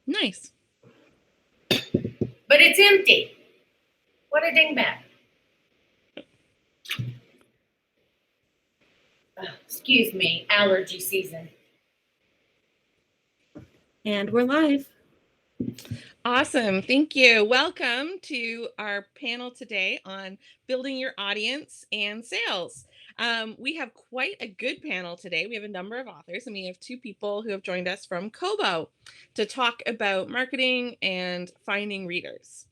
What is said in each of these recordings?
Nice. But it's empty. What a dingbat. Excuse me, allergy season. And we're live. Awesome. Thank you. Welcome to our panel today on building your audience and sales. We have quite a good panel today. We have a number of authors, and we have two people who have joined us from Kobo to talk about marketing and finding readers.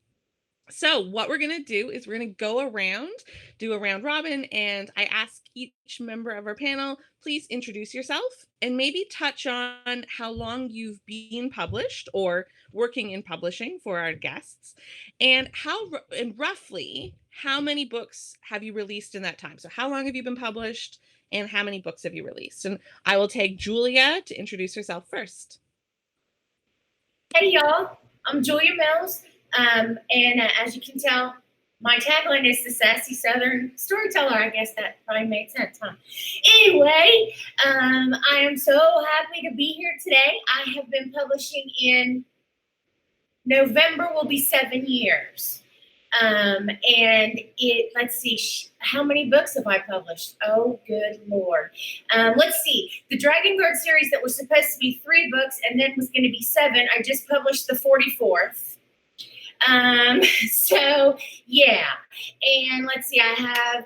So what we're going to do is we're going to go around, do a round robin, and I ask each member of our panel, please introduce yourself and maybe touch on how long you've been published or working in publishing for our guests, and roughly how many books have you released in that time? So how long have you been published and how many books have you released? And I will take Julia to introduce herself first. Hey y'all, I'm Julia Mills. And as you can tell, my tagline is the sassy Southern storyteller. I guess that probably made sense, huh? Anyway, I am so happy to be here today. I have been publishing in November will be 7 years. Let's see, how many books have I published? Oh, good Lord. Let's see, the Dragon Guard series that was supposed to be 3 books and then was going to be 7, I just published the 44th. So yeah, and let's see, I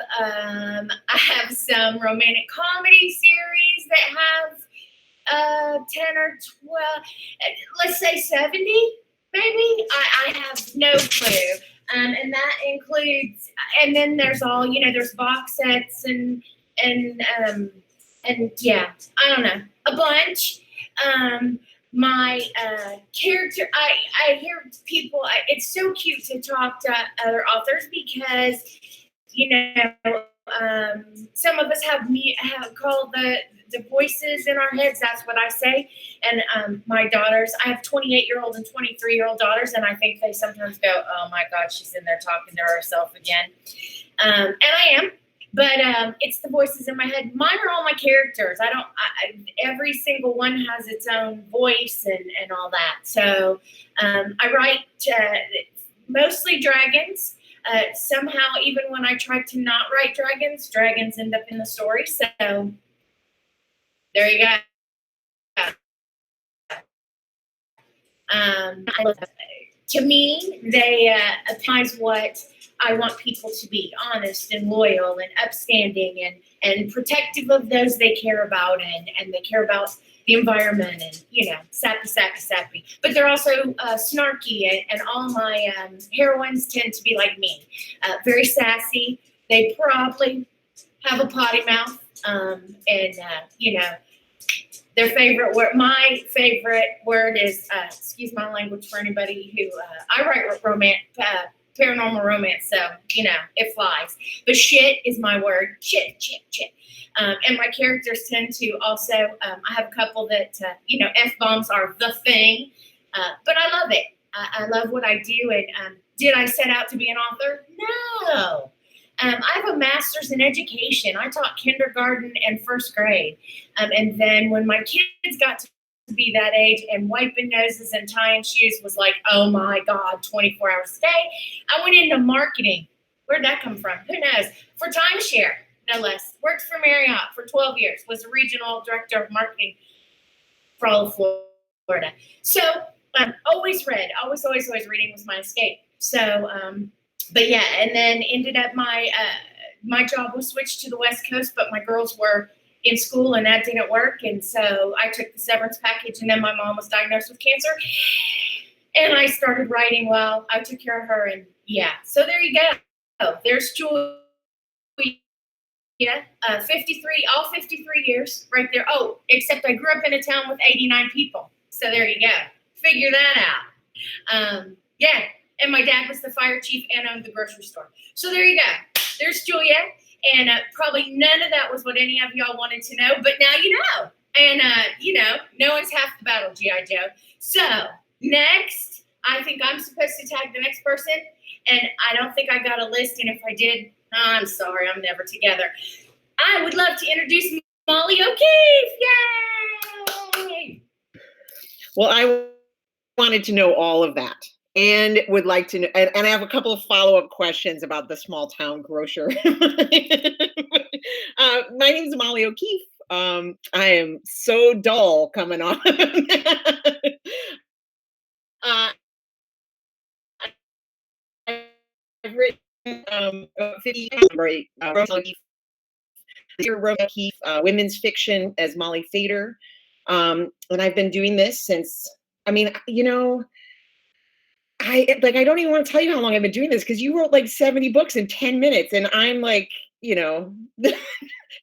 have some romantic comedy series that have 10 or 12, let's say 70, maybe. I have no clue. And that includes, and then there's all, there's box sets and yeah, I don't know, a bunch. My character, I hear people, it's so cute to talk to other authors because, some of us have called the voices in our heads. That's what I say. And my daughters, I have 28-year-old and 23-year-old daughters, and I think they sometimes go, oh my God, she's in there talking to herself again. And I am. But it's the voices in my head. Mine are all my characters. Every single one has its own voice and all that. So I write mostly dragons. Somehow, even when I try to not write dragons end up in the story. So there you go. To me, they applies what I want people to be: honest and loyal and upstanding and protective of those they care about and they care about the environment and, sappy. But they're also snarky and all my heroines tend to be like me, very sassy. They probably have a potty mouth their favorite word, my favorite word is, excuse my language for anybody who, I write paranormal romance, so, it flies. But shit is my word. Shit. And my characters tend to also, I have a couple that, F-bombs are the thing, but I love it. I love what I do. And did I set out to be an author? No. I have a master's in education. I taught kindergarten and first grade. And then when my kids got to be that age and wiping noses and tying shoes was like, oh my God, 24 hours a day, I went into marketing. Where'd that come from? Who knows? For timeshare, no less. Worked for Marriott for 12 years. Was a regional director of marketing for all of Florida. So always read. Always reading was my escape. So, but yeah, and then ended up my job was switched to the West Coast, but my girls were in school and that didn't work. And so I took the severance package, and then my mom was diagnosed with cancer. And I started writing while I took care of her. And yeah, so there you go. There's Julia. Yeah, 53, all 53 years right there. Oh, except I grew up in a town with 89 people. So there you go. Figure that out. Yeah. And my dad was the fire chief and owned the grocery store. So there you go. There's Julia. And probably none of that was what any of y'all wanted to know, but now you know. And, knowing's half the battle, G.I. Joe. So next, I think I'm supposed to tag the next person. And I don't think I got a list. And if I did, I'm sorry, I'm never together. I would love to introduce Molly O'Keefe. Yay! Well, I wanted to know all of that and would like to know, and I have a couple of follow-up questions about the small town grocer. My name is Molly O'Keefe. I am so dull coming on. uh, I've written 50 women's fiction as Molly Fader. And I've been doing this since, I mean, you know, I don't even want to tell you how long I've been doing this because you wrote like 70 books in 10 minutes, and I'm like, you know,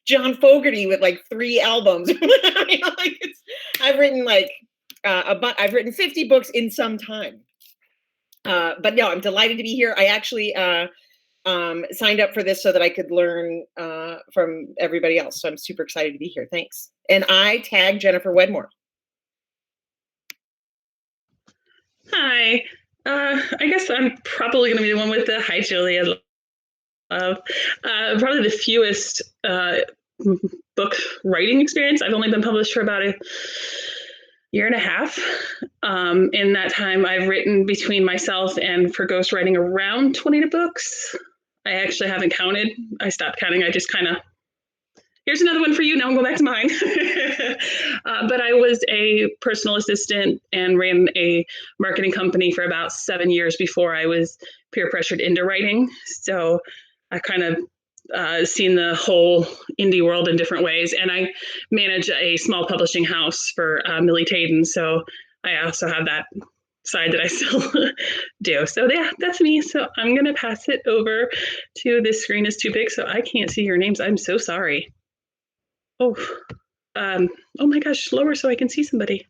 John Fogerty with like 3 albums. I mean, like I've written like I've written 50 books in some time. But no, I'm delighted to be here. I actually signed up for this so that I could learn from everybody else. So I'm super excited to be here. Thanks. And I tag Jennifer Wedmore. Hi. I guess I'm probably going to be the one with the hi, Julie. I love probably the fewest book writing experience. I've only been published for about a year and a half. In that time, I've written between myself and for ghostwriting around 20 books. I actually haven't counted. I stopped counting. I just kind of, here's another one for you. Now I'll go back to mine. But I was a personal assistant and ran a marketing company for about 7 years before I was peer pressured into writing. So I kind of seen the whole indie world in different ways. And I manage a small publishing house for Millie Taden. So I also have that side that I still do. So yeah, that's me. So I'm going to pass it over to, this screen is too big, so I can't see your names. I'm so sorry. Oh my gosh, lower so I can see somebody.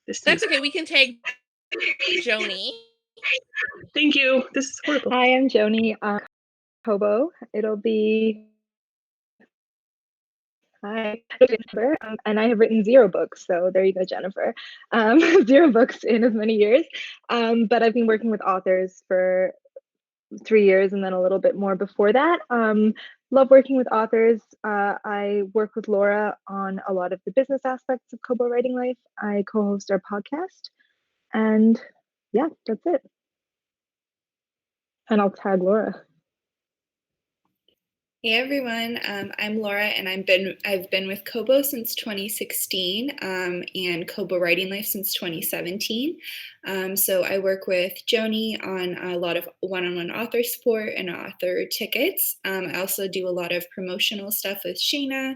That's okay. We can tag Joni. Thank you. This is horrible. Hi, I'm Joni. Kobo. It'll be. Hi, Jennifer. And I have written 0 books, so there you go, Jennifer. 0 books in as many years. But I've been working with authors for 3 years and then a little bit more before that. Love working with authors. I work with Laura on a lot of the business aspects of Kobo Writing Life. I co-host our podcast. And yeah, that's it. And I'll tag Laura. Hey everyone, I'm Laura and I've been with Kobo since 2016 and Kobo Writing Life since 2017. So I work with Joni on a lot of one-on-one author support and author tickets. I also do a lot of promotional stuff with Shayna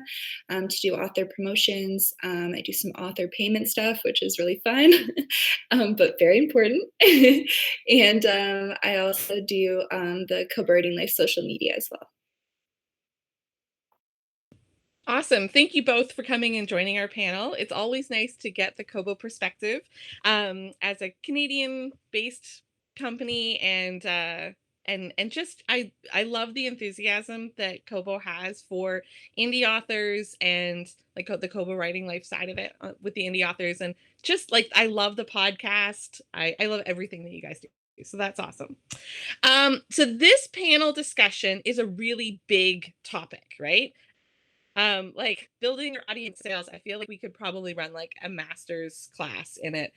to do author promotions. I do some author payment stuff, which is really fun, but very important. And I also do the Kobo Writing Life social media as well. Awesome. Thank you both for coming and joining our panel. It's always nice to get the Kobo perspective as a Canadian-based company, and just I love the enthusiasm that Kobo has for indie authors and like the Kobo Writing Life side of it with the indie authors, and just like I love the podcast. I love everything that you guys do. So that's awesome. So this panel discussion is a really big topic, right? Like building your audience sales, I feel like we could probably run like a master's class in it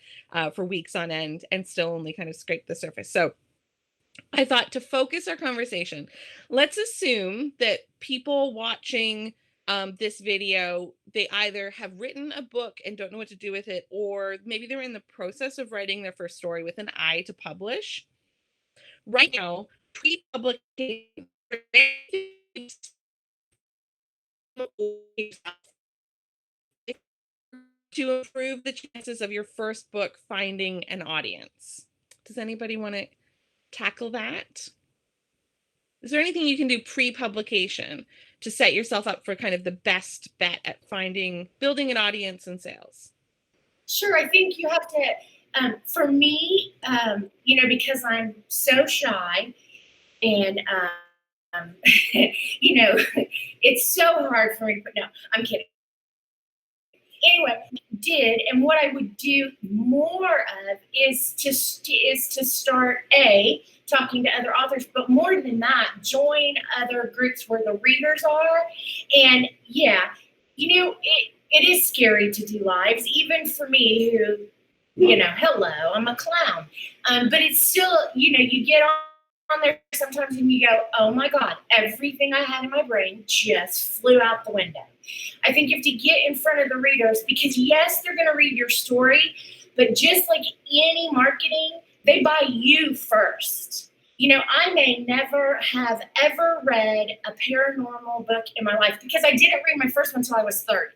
for weeks on end and still only kind of scrape the surface. So I thought to focus our conversation, let's assume that people watching this video, they either have written a book and don't know what to do with it, or maybe they're in the process of writing their first story with an eye to publish. Right now, pre-publication to improve the chances of your first book finding an audience. Does anybody want to tackle that? Is there anything you can do pre-publication to set yourself up for kind of the best bet at building an audience and sales? Sure, I think you have to, for me, because I'm so shy and, it's so hard for me to put, no, I'm kidding. Anyway, and what I would do more of is to start talking to other authors, but more than that, join other groups where the readers are. And yeah, it is scary to do lives, even for me who hello, I'm a clown. But it's still, you get on there sometimes and you go, oh my God, everything I had in my brain just flew out the window. I think you have to get in front of the readers because, yes, they're going to read your story, but just like any marketing, they buy you first. I may never have ever read a paranormal book in my life because I didn't read my first one until I was 30.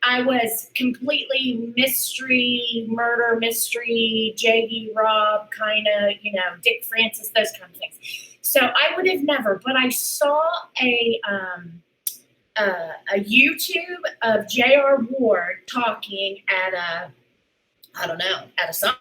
I was completely murder mystery, J.D. Robb kind of, Dick Francis, those kind of things. So I would have never, but I saw a YouTube of J.R. Ward talking at a summit.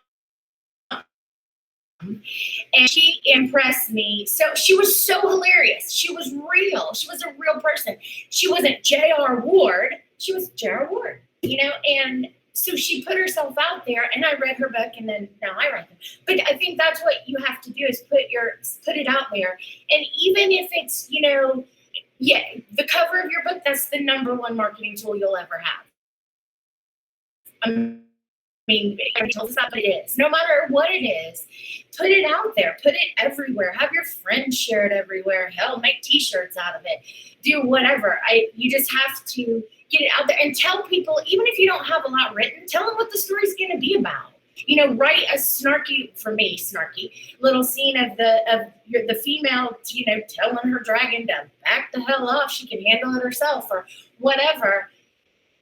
And she impressed me. So she was so hilarious. She was real. She was a real person. She wasn't J.R. Ward. She was J.R. Ward, and so she put herself out there, and I read her book, and then now I write them. But I think that's what you have to do is put it out there. And even if it's, the cover of your book, that's the #1 marketing tool you'll ever have. It's not what it is. No matter what it is, put it out there. Put it everywhere. Have your friends share it everywhere. Hell, make T-shirts out of it. Do whatever. You just have to get it out there and tell people, even if you don't have a lot written, tell them what the story's going to be about. Write a snarky little scene of the female, telling her dragon to back the hell off. She can handle it herself or whatever.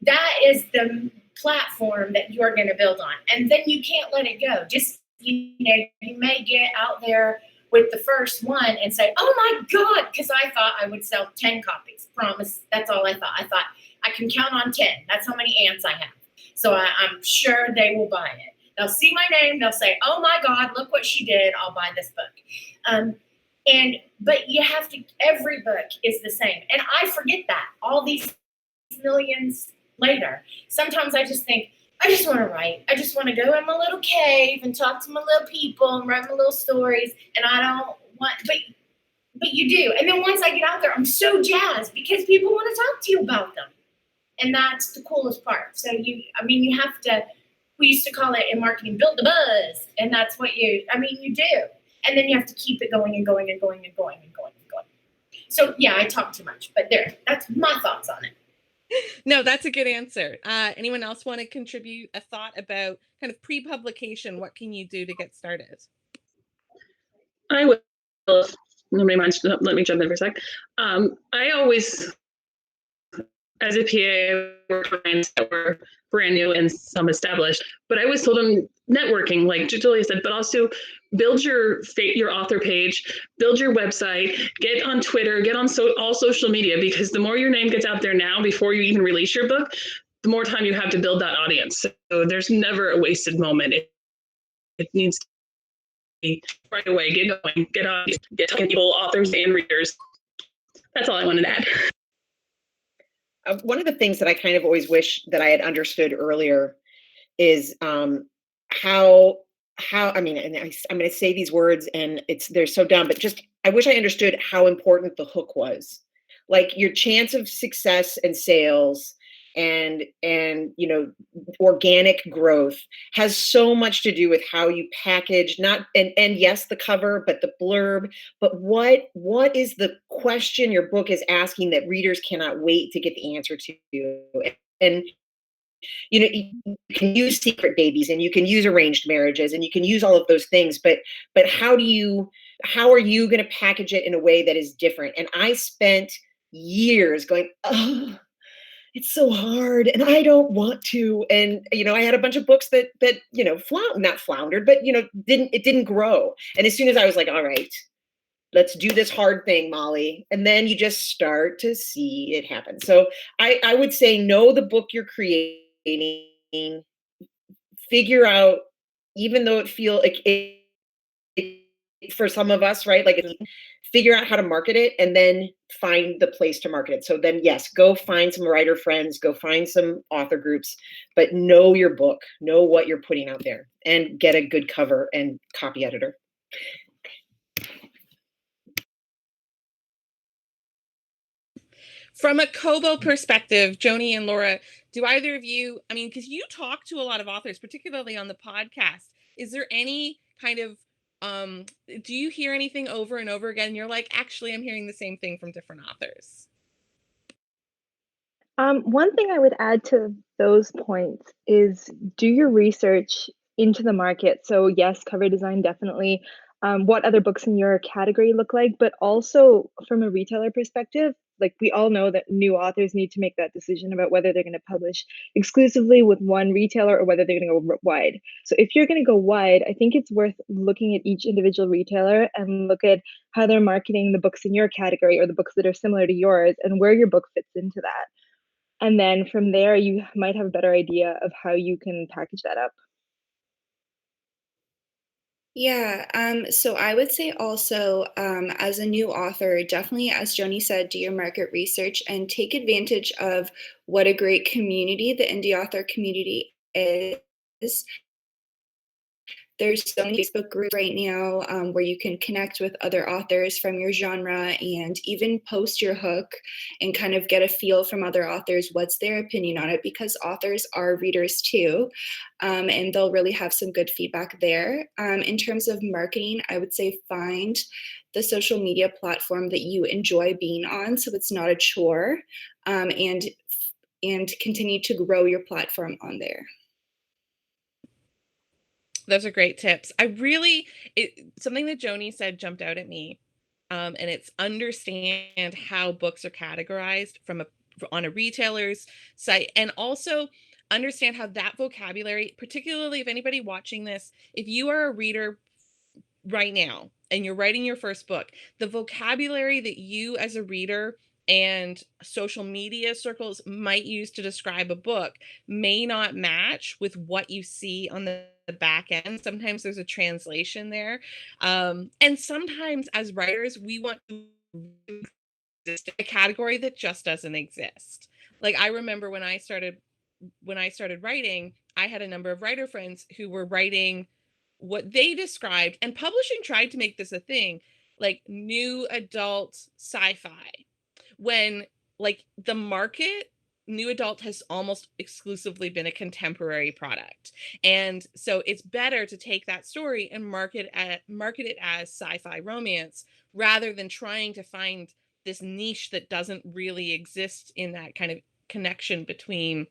That is the platform that you're going to build on. And then you can't let it go. Just, you may get out there with the first one and say, oh my God, because I thought I would sell 10 copies. Promise. That's all I thought. I thought I can count on 10. That's how many ants I have. So I'm sure they will buy it. They'll see my name. They'll say, oh my God, look what she did. I'll buy this book. But you have to, every book is the same. And I forget that all these millions later. Sometimes I just think, I just want to write. I just want to go in my little cave and talk to my little people and write my little stories. And I don't want, but you do. And then once I get out there, I'm so jazzed because people want to talk to you about them. And that's the coolest part. So you have to, we used to call it in marketing, build the buzz. And that's what you do. And then you have to keep it going and going and going and going and going and going. So yeah, I talk too much, but that's my thoughts on it. No, that's a good answer. Anyone else want to contribute a thought about kind of pre-publication? What can you do to get started? I will, if nobody minds, let me jump in for a sec. I always, as a PA, worked with clients that were brand new and some established, but I always told them networking, like Julia said, but also build your author page, build your website, get on Twitter, get on all social media, because the more your name gets out there now before you even release your book, the more time you have to build that audience. So there's never a wasted moment. It needs to be right away. Get going, get telling people, authors and readers. That's all I wanted to add. One of the things that I kind of always wish that I had understood earlier is how I'm going to say these words and they're so dumb, but just I wish I understood how important the hook was. Like your chance of success and sales and organic growth has so much to do with how you package, and yes, the cover, but the blurb, but what is the question your book is asking that readers cannot wait to get the answer to? And you can use secret babies and you can use arranged marriages and you can use all of those things, but how are you going to package it in a way that is different? And I spent years going, oh, it's so hard and I don't want to. And, I had a bunch of books that not floundered, but, it didn't grow. And as soon as I was like, all right, let's do this hard thing, Molly. And then you just start to see it happen. So I would say, know the book you're creating, figure out, even though it feels like for some of us, right? Like figure out how to market it and then find the place to market it. So then, yes, go find some writer friends, go find some author groups, but know your book, know what you're putting out there, and get a good cover and copy editor. From a Kobo perspective, Joni and Laura, Do either of you, I mean, because you talk to a lot of authors, particularly on the podcast, is there any kind of, do you hear anything over and over again? You're like, actually, I'm hearing the same thing from different authors. One thing I would add to those points is do your research into the market. So yes, cover design definitely. What other books in your category look like, but also from a retailer perspective, like we all know that new authors need to make that decision about whether they're going to publish exclusively with one retailer or whether they're going to go wide. So if you're going to go wide, I think it's worth looking at each individual retailer and look at how they're marketing the books in your category or the books that are similar to yours and where your book fits into that. And then from there, you might have a better idea of how you can package that up. Yeah, so I would say also, as a new author, definitely, as Joni said, do your market research and take advantage of what a great community the indie author community is. There's so many Facebook groups right now where you can connect with other authors from your genre and even post your hook and kind of get a feel from other authors what's their opinion on it, because authors are readers too, and they'll really have some good feedback there. In terms of marketing, I would say find the social media platform that you enjoy being on so it's not a chore, and continue to grow your platform on there. Those are great tips. Something that Joni said jumped out at me, and it's understand how books are categorized on a retailer's site, and also understand how that vocabulary, particularly if anybody watching this, if you are a reader right now and you're writing your first book, the vocabulary that you as a reader and social media circles might use to describe a book may not match with what you see on the back end. Sometimes there's a translation there. And sometimes as writers, we want to exist a category that just doesn't exist. Like I remember when I started writing, I had a number of writer friends who were writing what they described, and publishing tried to make this a thing, like new adult sci-fi, when like the market new adult has almost exclusively been a contemporary product. And so it's better to take that story and market it as sci-fi romance rather than trying to find this niche that doesn't really exist in that kind of connection between.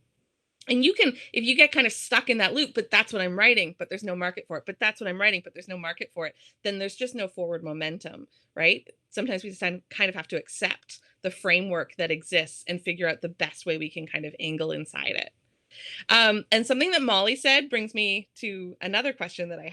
And you can, if you get kind of stuck in that loop, but that's what I'm writing, but there's no market for it, but that's what I'm writing, but there's no market for it, then there's just no forward momentum, right? Sometimes we just kind of have to accept the framework that exists and figure out the best way we can kind of angle inside it. And something that Molly said brings me to another question that I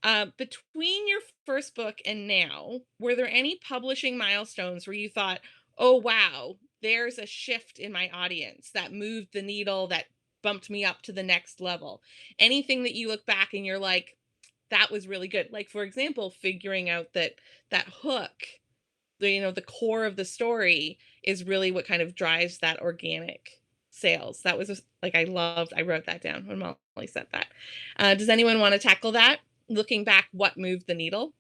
have. Between your first book and now, were there any publishing milestones where you thought, oh, wow, there's a shift in my audience that moved the needle, that bumped me up to the next level? Anything that you look back and you're like, that was really good. Like, for example, figuring out that hook, the core of the story is really what kind of drives that organic sales. That was I wrote that down when Molly said that. Does anyone want to tackle that? Looking back, what moved the needle?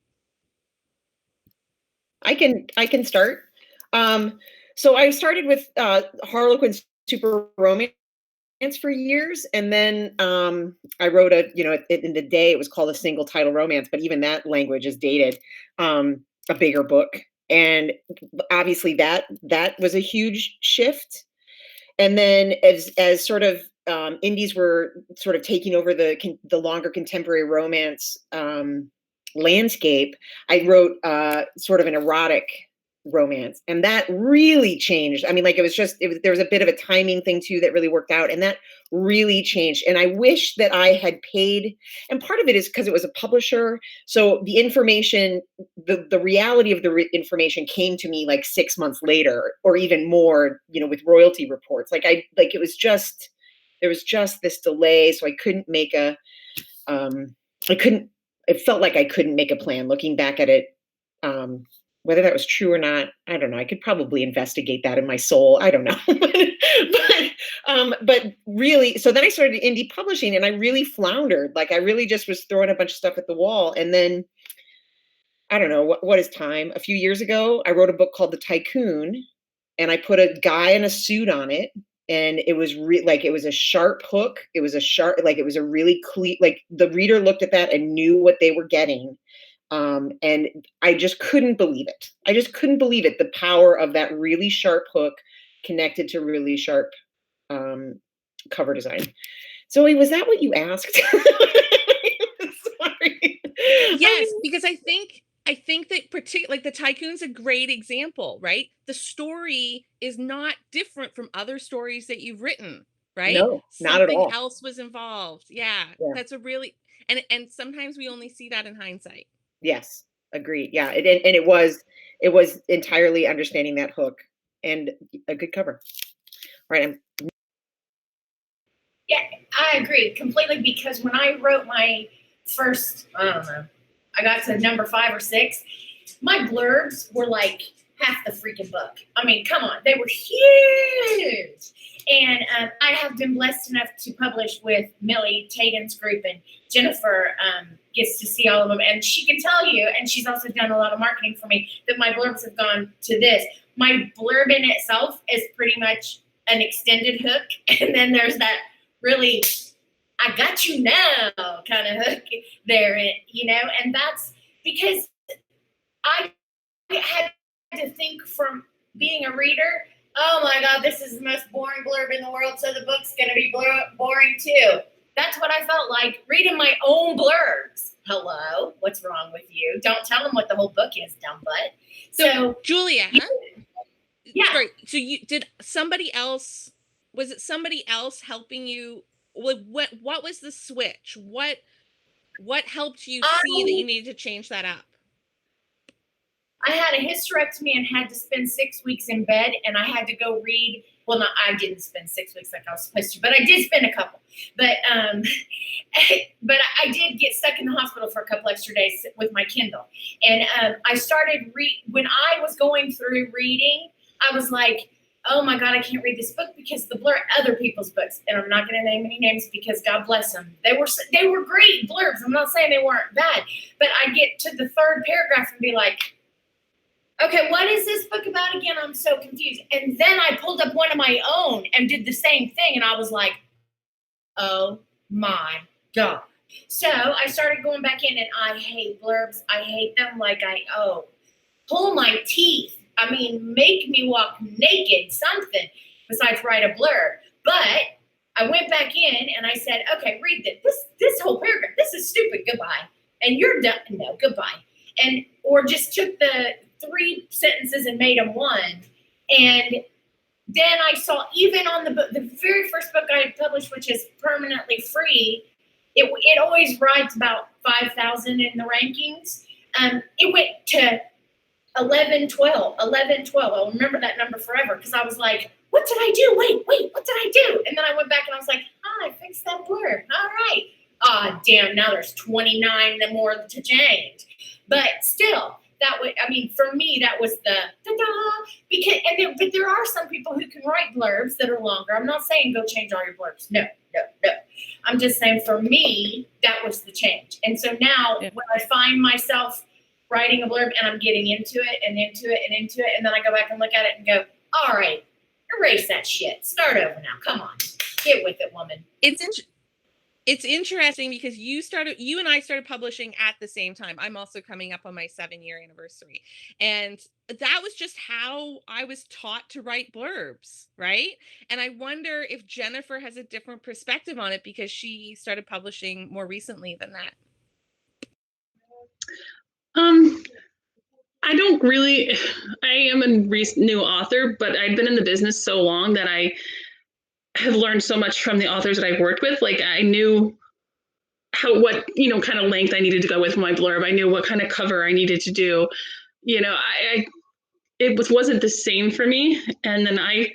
I can start. So I started with Harlequin Super Romance for years, and then I wrote in the day it was called a single title romance, but even that language is dated. A bigger book, and obviously that was a huge shift. And then as sort of indies were sort of taking over the longer contemporary romance landscape, I wrote sort of an erotic romance, and that really changed. I mean, like there was a bit of a timing thing too that really worked out, and that really changed. And I wish that I had paid, and part of it is because it was a publisher, so the information, the reality of the information came to me like 6 months later or even more, with royalty reports. There was just this delay, so I couldn't make it felt like I couldn't make a plan looking back at it. Whether that was true or not, I don't know. I could probably investigate that in my soul. I don't know. but really, so then I started indie publishing, and I really floundered. Like I really just was throwing a bunch of stuff at the wall. And then, I don't know, what is time? A few years ago, I wrote a book called The Tycoon, and I put a guy in a suit on it, And it was like, it was a sharp hook. It was a sharp, like, it was a really clear, like, the reader looked at that and knew what they were getting. And I just couldn't believe it. I just couldn't believe it. The power of that really sharp hook connected to really sharp cover design. Zoe, was that what you asked? Sorry. Yes, because I think that like the Tycoon's a great example, right? The story is not different from other stories that you've written, right? No, not at Something all. else was involved. Yeah, Yeah. that's a really and sometimes we only see that in hindsight. Yes, agreed. Yeah, and it was entirely understanding that hook and a good cover. Right. Yeah, I agree completely, because when I wrote my first, I don't know, I got to number 5 or 6, my blurbs were like half the freaking book. I mean, come on, they were huge. And I have been blessed enough to publish with Millie Tatum's group, and Jennifer gets to see all of them. And she can tell you, and she's also done a lot of marketing for me, that my blurbs have gone to this. My blurb in itself is pretty much an extended hook. And then there's that really, I got you now kind of hook there, you know, and that's because I had to think from being a reader, oh my God, this is the most boring blurb in the world, so the book's going to be boring too. That's what I felt like reading my own blurbs. Hello, what's wrong with you? Don't tell them what the whole book is, dumb butt. So Julia, yeah. Sorry, so was it somebody else helping you? What was the switch? What helped you see that you needed to change that up? I had a hysterectomy and had to spend 6 weeks in bed, and I had to go read. Well, no, I didn't spend 6 weeks like I was supposed to, but I did spend a couple. But but I did get stuck in the hospital for a couple extra days with my Kindle. And I started when I was going through reading, I was like, oh my God, I can't read this book because the other people's books, and I'm not going to name any names because God bless them. They were great blurbs. I'm not saying they weren't bad, but I get to the 3rd paragraph and be like, okay, what is this book about again? I'm so confused. And then I pulled up one of my own and did the same thing. And I was like, oh my God. So I started going back in, and I hate blurbs. I hate them like pull my teeth. I mean, make me walk naked, something besides write a blurb. But I went back in and I said, okay, read this whole paragraph. This is stupid. Goodbye. And you're done. No, goodbye. Or just took the 3 sentences and made them 1. And then I saw, even on the very first book I had published, which is permanently free, it always rides about 5,000 in the rankings. It went to 11, 12. I'll remember that number forever, because I was like, what did I do? Wait, what did I do? And then I went back and I was like, I fixed that blurb. All right. Damn, now there's 29 more to change. But still, for me, that was the ta-da. But there are some people who can write blurbs that are longer. I'm not saying go change all your blurbs. No. I'm just saying, for me, that was the change. And so now when I find myself writing a blurb and I'm getting into it and into it and into it, and then I go back and look at it and go, all right, erase that shit. Start over now. Come on. Get with it, woman. It's interesting because you and I started publishing at the same time. I'm also coming up on my 7-year anniversary. And that was just how I was taught to write blurbs, right? And I wonder if Jennifer has a different perspective on it because she started publishing more recently than that. I am a new author, but I've been in the business so long that I have learned so much from the authors that I've worked with. Like, I knew what kind of length I needed to go with my blurb. I knew what kind of cover I needed to do. It wasn't the same for me. And then I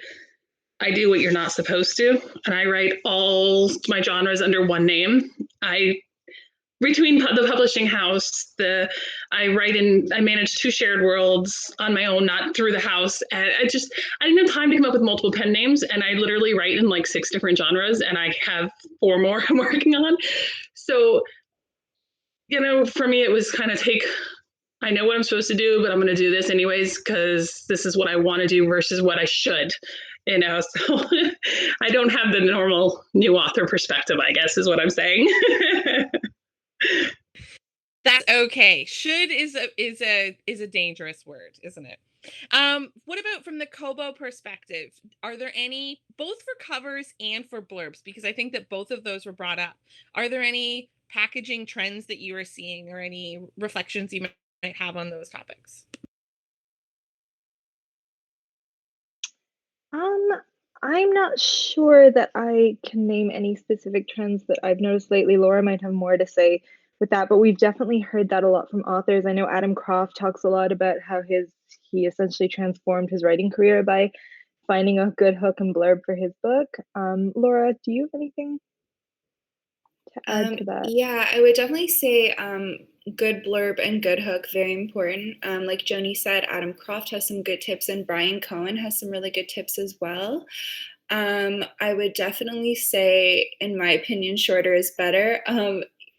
do what you're not supposed to, and I write all my genres under one name. Between the publishing house, I manage 2 shared worlds on my own, not through the house. And I didn't have time to come up with multiple pen names. And I literally write in like 6 different genres, and I have 4 more I'm working on. So, for me, it was kind of I know what I'm supposed to do, but I'm going to do this anyways, because this is what I want to do versus what I should. you know, so I don't have the normal new author perspective, I guess is what I'm saying. That's okay. Should is a dangerous word, isn't it? What about from the Kobo perspective? Are there any, both for covers and for blurbs, because I think that both of those were brought up. Are there any packaging trends that you are seeing or any reflections you might have on those topics? I'm not sure that I can name any specific trends that I've noticed lately. Laura might have more to say with that, but we've definitely heard that a lot from authors. I know Adam Croft talks a lot about how he essentially transformed his writing career by finding a good hook and blurb for his book. Laura, do you have anything to add to that? Yeah, I would definitely say good blurb and good hook, very important. Like Joni said, Adam Croft has some good tips, and Brian Cohen has some really good tips as well. I would definitely say, in my opinion, shorter is better.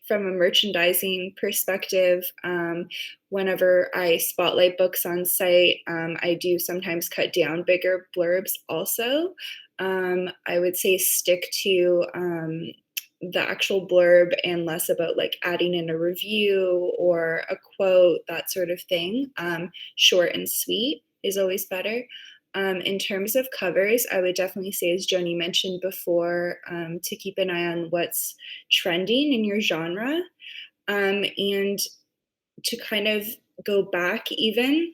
From a merchandising perspective, whenever I spotlight books on site, I do sometimes cut down bigger blurbs also. I would say stick to the actual blurb and less about like adding in a review or a quote, that sort of thing. Short and sweet is always better. In terms of covers, I would definitely say, as Joni mentioned before, to keep an eye on what's trending in your genre, and to kind of go back even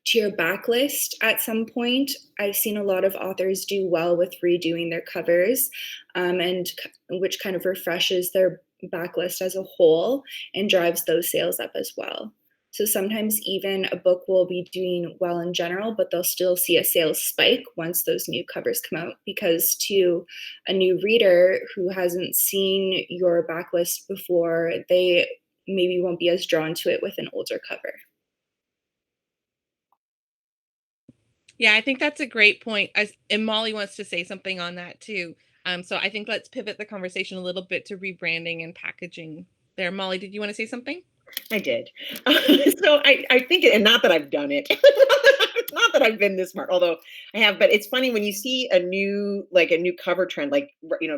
to your backlist at some point. I've seen a lot of authors do well with redoing their covers, and which kind of refreshes their backlist as a whole and drives those sales up as well. So sometimes even a book will be doing well in general, but they'll still see a sales spike once those new covers come out, because to a new reader who hasn't seen your backlist before, they maybe won't be as drawn to it with an older cover. Yeah, I think that's a great point. And Molly wants to say something on that too. So I think let's pivot the conversation a little bit to rebranding and packaging there. Molly, did you want to say something? I did. So I think, and not that I've done it, not that I've been this smart, although I have, but it's funny when you see a new cover trend, like,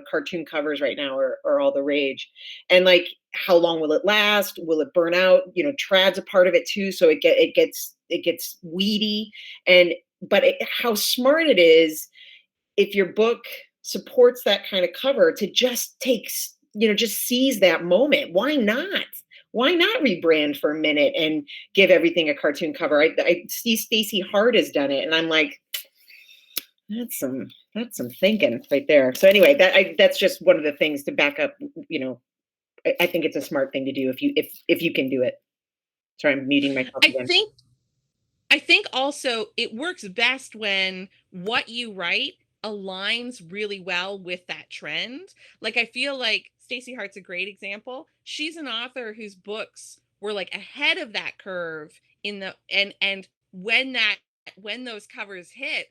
cartoon covers right now are all the rage. And like, how long will it last? Will it burn out? Trad's a part of it too. So it gets weedy. But how smart it is if your book supports that kind of cover to just just seize that moment. Why not? Why not rebrand for a minute and give everything a cartoon cover? I see Stacey Hart has done it, and I'm like, that's some thinking right there. So anyway, that's just one of the things to back up. I think it's a smart thing to do if you can do it. Sorry, I'm muting myself again. I think also it works best when what you write aligns really well with that trend. Like, I feel like Stacey Hart's a great example. She's an author whose books were like ahead of that curve in the and when those covers hit,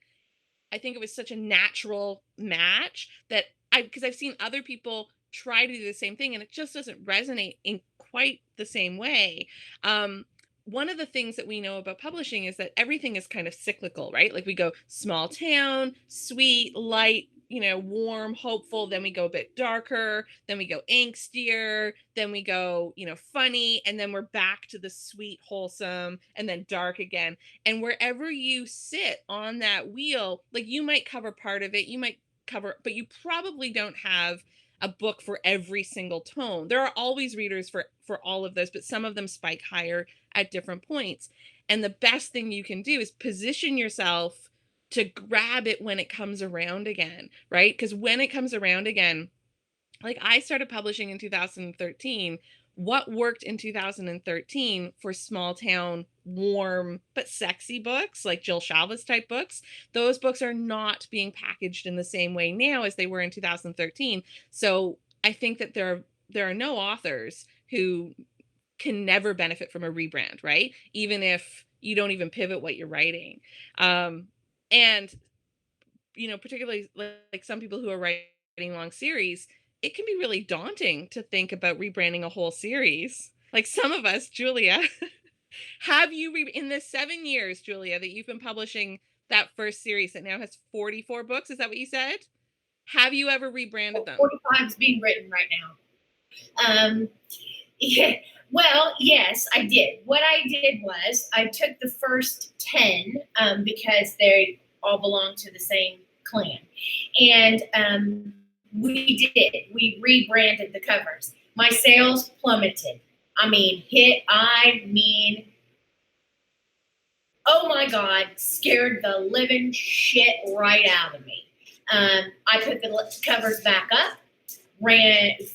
I think it was such a natural match that because I've seen other people try to do the same thing and it just doesn't resonate in quite the same way. One of the things that we know about publishing is that everything is kind of cyclical, right? Like, we go small town, sweet, light, warm, hopeful, then we go a bit darker, then we go angstier, then we go, funny, and then we're back to the sweet, wholesome, and then dark again. And wherever you sit on that wheel, like, you might cover part of it, but you probably don't have a book for every single tone. There are always readers for all of those, but some of them spike higher at different points. And the best thing you can do is position yourself to grab it when it comes around again, right? Because when it comes around again, like, I started publishing in 2013. What worked in 2013 for small town, warm but sexy books, like Jill Shalvis type books, those books are not being packaged in the same way now as they were in 2013. So I think that there are no authors who can never benefit from a rebrand, right? Even if you don't even pivot what you're writing. And particularly like some people who are writing long series, it can be really daunting to think about rebranding a whole series. Like, some of us, Julia, have you in the 7 years, Julia, that you've been publishing that first series that now has 44 books. Is that what you said? Have you ever rebranded them? 45 is being written right now. Yeah, well, yes, I did. What I did was I took the first 10 because they all belong to the same clan. And we did. We rebranded the covers. My sales plummeted. Oh my God, scared the living shit right out of me. I put the covers back up,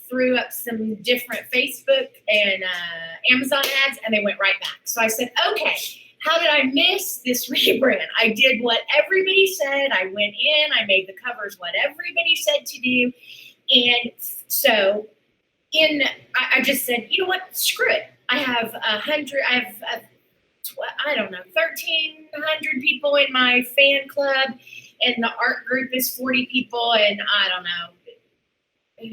threw up some different Facebook and Amazon ads, and they went right back. So I said, okay, how did I miss this rebrand? I did what everybody said. I went in, I made the covers what everybody said to do. And so I just said, you know what, screw it. I have 1,300 people in my fan club, and the art group is 40 people, and I don't know.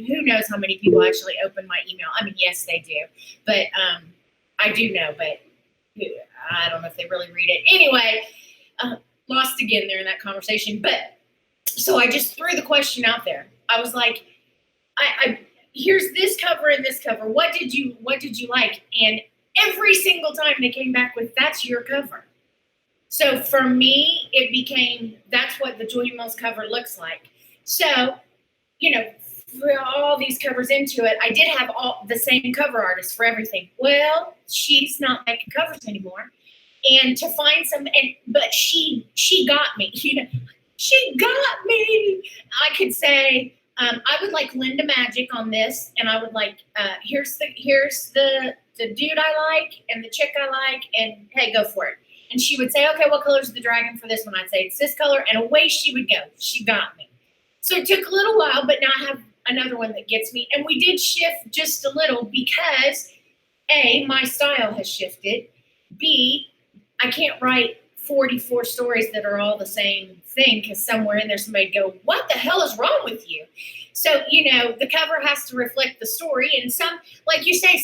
Who knows how many people actually open my email? I mean, yes, they do, but I do know, but I don't know if they really read it. Anyway, lost again there in that conversation. But so I just threw the question out there. I was like, I here's this cover and this cover. What did you like? And every single time they came back with, that's your cover. So for me, it became, that's what the Julia Mills cover looks like. So, threw all these covers into it. I did have all the same cover artist for everything. Well, she's not making covers anymore. And to find but she got me. She got me. I could say, I would like Linda Magic on this, and I would like, here's the dude I like and the chick I like, and hey, go for it. And she would say, okay, what color is the dragon for this one? I'd say it's this color, and away she would go. She got me. So it took a little while, but now I have another one that gets me. And we did shift just a little because A, my style has shifted. B, I can't write 44 stories that are all the same thing because somewhere in there somebody go, what the hell is wrong with you? So, the cover has to reflect the story. And some, like you say,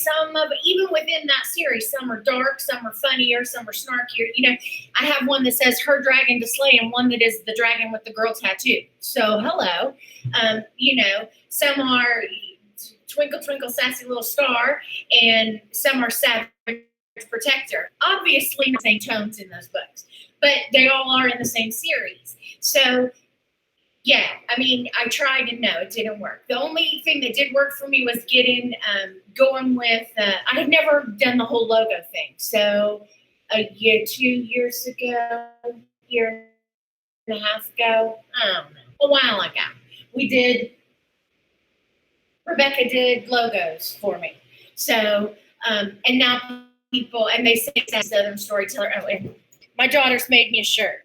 even within that series, some are dark, some are funnier, some are snarkier. I have one that says her dragon to slay and one that is the dragon with the girl tattoo. So, hello. Some are twinkle, twinkle, sassy little star, and some are savage protector. Obviously, the same tones in those books, but they all are in the same series. So, yeah, I tried and no, it didn't work. The only thing that did work for me was going with, I had never done the whole logo thing. So, 2 years ago, year and a half ago, I don't know, a while ago, Rebecca did logos for me. So, and now people, and they say it's a Southern storyteller. Oh, and my daughter's made me a shirt.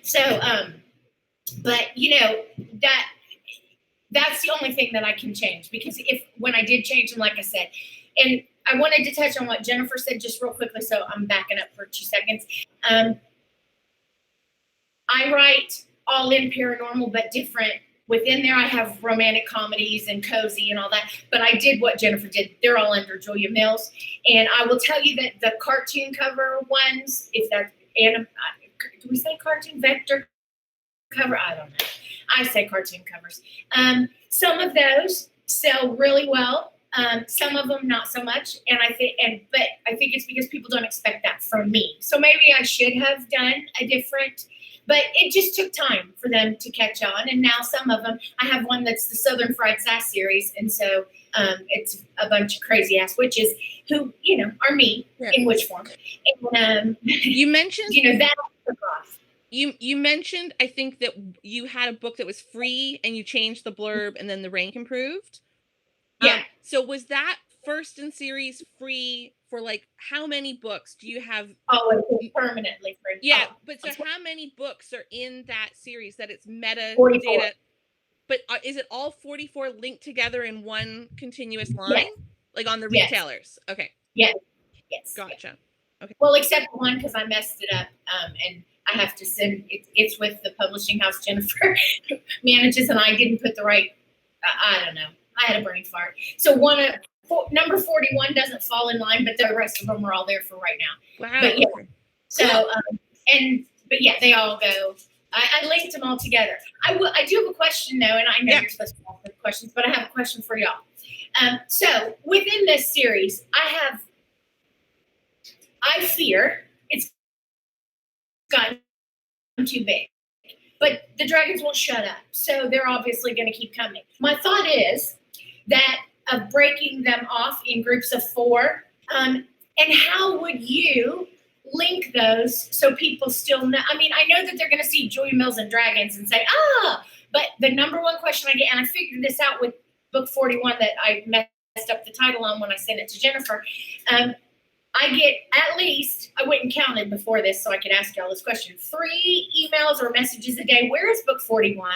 So, but that's the only thing that I can change, because when I did change them, like I said, and I wanted to touch on what Jennifer said just real quickly, so I'm backing up for 2 seconds. I write all in paranormal, but different. Within there, I have romantic comedies and cozy and all that. But I did what Jennifer did. They're all under Julia Mills. And I will tell you that the cartoon cover ones, if that's do we say cartoon vector cover? I don't know. I say cartoon covers. Some of those sell really well. Some of them not so much. But I think it's because people don't expect that from me. So maybe I should have done a different. But it just took time for them to catch on. And now some of them, I have one that's the Southern Fried Sass series. And so it's a bunch of crazy ass witches who, are me in witch form. And, you mentioned, that took off. You mentioned, I think, that you had a book that was free and you changed the blurb and then the rank improved. Yeah. So was that first in series free for like how many books do you have? Oh, it's permanently free. Yeah, but so how many books are in that series that it's metadata? 44. But is it all 44 linked together in one continuous line? Yes. Like on the retailers? Yes. Okay. Yes. Gotcha. Okay. Well, except one, because I messed it up, and I have to send it's with the publishing house Jennifer manages, and I didn't put the right. I don't know. I had a brain fart. So number 41 doesn't fall in line, but the rest of them are all there for right now. Wow. But yeah. So and But yeah, they all go. I linked them all together. I do have a question though, and I know you're supposed to ask questions, but I have a question for y'all. So within this series, I fear it's gotten too big. But the dragons won't shut up, so they're obviously going to keep coming. My thought is that of breaking them off in groups of 4, and how would you link those so people still know? I mean, I know that they're going to see Julia Mills and Dragons and say, but the number one question I get, and I figured this out with book 41 that I messed up the title on when I sent it to Jennifer, I get at least, I went and counted before this so I could ask y'all this question, 3 emails or messages a day. Where is book 41?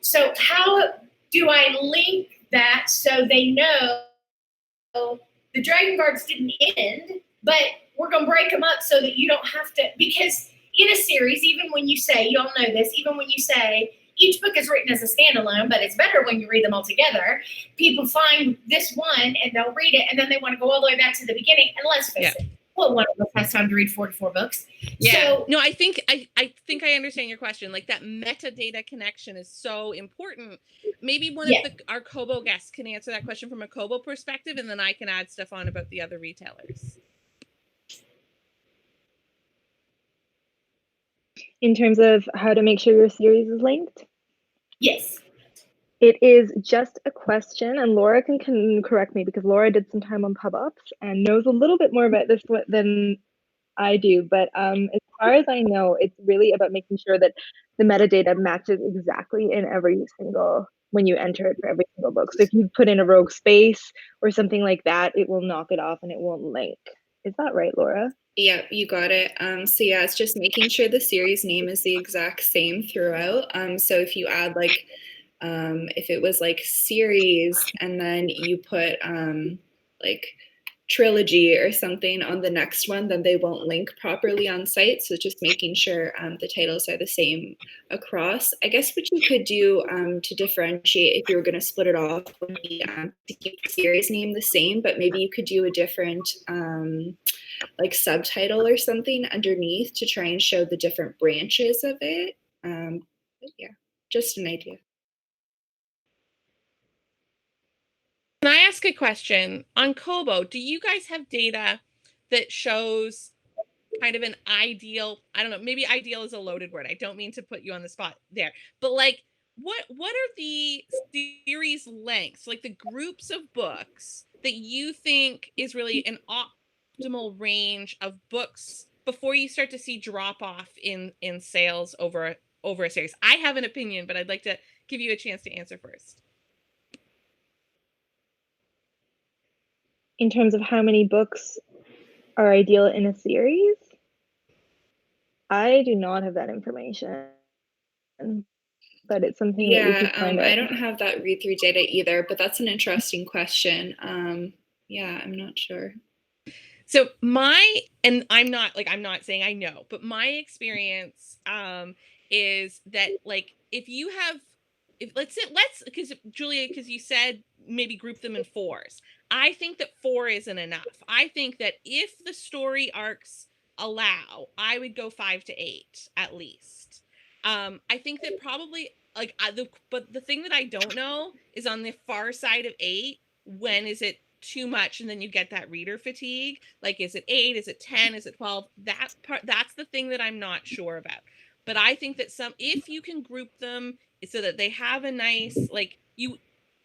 So how do I link that so they know the Dragon Guards didn't end, but we're going to break them up so that you don't have to, because in a series, even when you say, y'all know this, even when you say, each book is written as a standalone, but it's better when you read them all together. People find this one and they'll read it, and then they want to go all the way back to the beginning. And let's face it, well, one of us has time to read 44 books. Yeah. So, no, I think I understand your question. Like that metadata connection is so important. Maybe one of our Kobo guests can answer that question from a Kobo perspective, and then I can add stuff on about the other retailers. In terms of how to make sure your series is linked? Yes. It is just a question, and Laura can correct me because Laura did some time on PubOps and knows a little bit more about this than I do. But as far as I know, it's really about making sure that the metadata matches exactly in every single, when you enter it for every single book. So if you put in a rogue space or something like that, it will knock it off and it won't link. Is that right, Laura? Yeah, you got it. So yeah, it's just making sure the series name is the exact same throughout. So if you add like, if it was like series and then you put like trilogy or something on the next one, then they won't link properly on site. So just making sure the titles are the same across. I guess what you could do to differentiate if you were going to split it off would be to keep the series name the same, but maybe you could do a different like subtitle or something underneath to try and show the different branches of it. But yeah, just an idea. Can I ask a question on Kobo? Do you guys have data that shows kind of an ideal, I don't know, maybe ideal is a loaded word. I don't mean to put you on the spot there, but like what are the series lengths, like the groups of books that you think is really an optimal range of books before you start to see drop off in sales over a series? I have an opinion, but I'd like to give you a chance to answer first. In terms of how many books are ideal in a series, I do not have that information, but it's something that we could find out. I don't have that read-through data either, but that's an interesting question. Yeah, I'm not sure. So and I'm not saying I know, but my experience is that like because Julia, because you said maybe group them in 4s. I think that 4 isn't enough. I think that if the story arcs allow, I would go 5 to 8 at least. I think that probably but the thing that I don't know is on the far side of 8, when is it too much and then you get that reader fatigue? Like, is it 8, is it 10, is it 12? That's the thing that I'm not sure about. But I think that if you can group them so that they have a nice, like,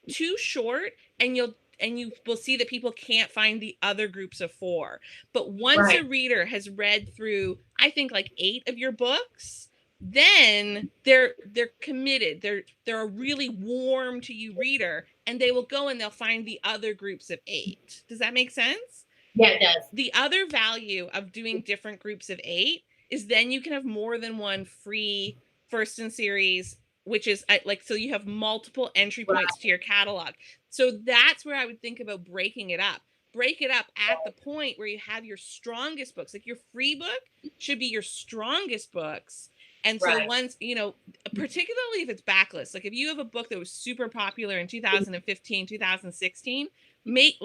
too short, and you will see that people can't find the other groups of 4. But once a reader has read through, I think like 8 of your books, then they're committed. They're a really warm to you reader, and they will go and they'll find the other groups of 8. Does that make sense? Yeah, it does. The other value of doing different groups of 8 is then you can have more than one free first in series, which is like, so you have multiple entry points to your catalog. So that's where I would think about breaking it up. Break it up at the point where you have your strongest books. Like your free book should be your strongest books. And so once, particularly if it's backlist, like if you have a book that was super popular in 2015, 2016, make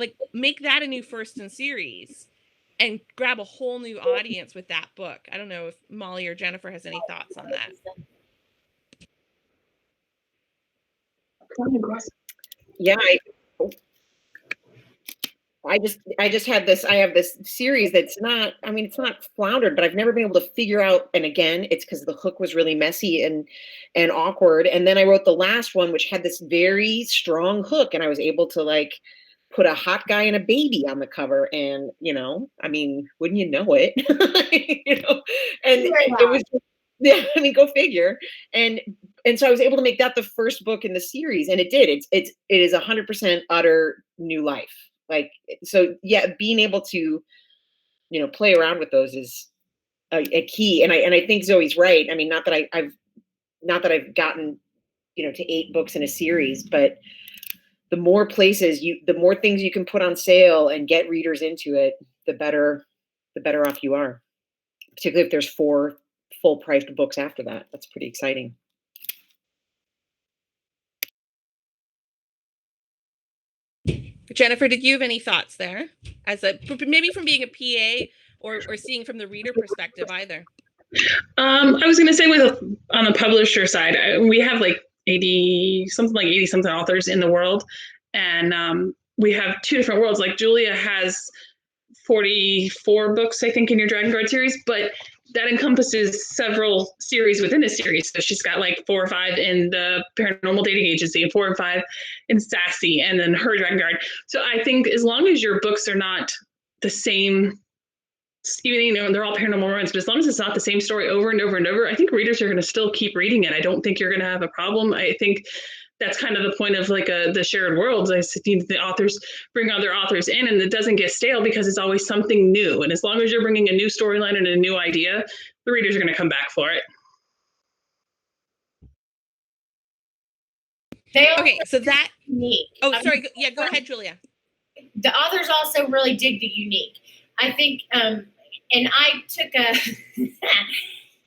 that a new first in series. and grab a whole new audience with that book. I don't know if Molly or Jennifer has any thoughts on that. Yeah, I just had this, I have this series that's not, I mean, it's not floundered, but I've never been able to figure out. And again, it's because the hook was really messy and awkward. And then I wrote the last one, which had this very strong hook, and I was able to like put a hot guy and a baby on the cover. And, you know, I mean, wouldn't you know it? You know, and it was, yeah, I mean, go figure. And so I was able to make that the first book in the series, and it did. It is 100% utter new life. Like, so yeah, being able to, you know, play around with those is a key. And I think Zoe's right. I mean, not that I've gotten, you know, to 8 books in a series, but the more places the more things you can put on sale and get readers into it, the better off you are. Particularly if there's 4 full priced books after that. That's pretty exciting. Jennifer, did you have any thoughts there, as a maybe from being a PA or seeing from the reader perspective either? I was going to say on the publisher side, we have like 80 something authors in the world, and we have 2 different worlds. Like Julia has 44 books, I think, in your Dragon Guard series, but that encompasses several series within a series. So she's got like 4 or 5 in the Paranormal Dating Agency, and 4 or 5 in Sassy, and then her Dragon Guard. So I think as long as your books are not the same, even, you know, they're all paranormal romance, but as long as it's not the same story over and over and over, I think readers are going to still keep reading it. I don't think you're going to have a problem. I think that's kind of the point of like the shared worlds. I think the authors bring other authors in, and it doesn't get stale because it's always something new. And as long as you're bringing a new storyline and a new idea, the readers are going to come back for it. Okay, so that unique. Oh, sorry. Yeah, go ahead, Julia. The authors also really dig the unique. I think, and I took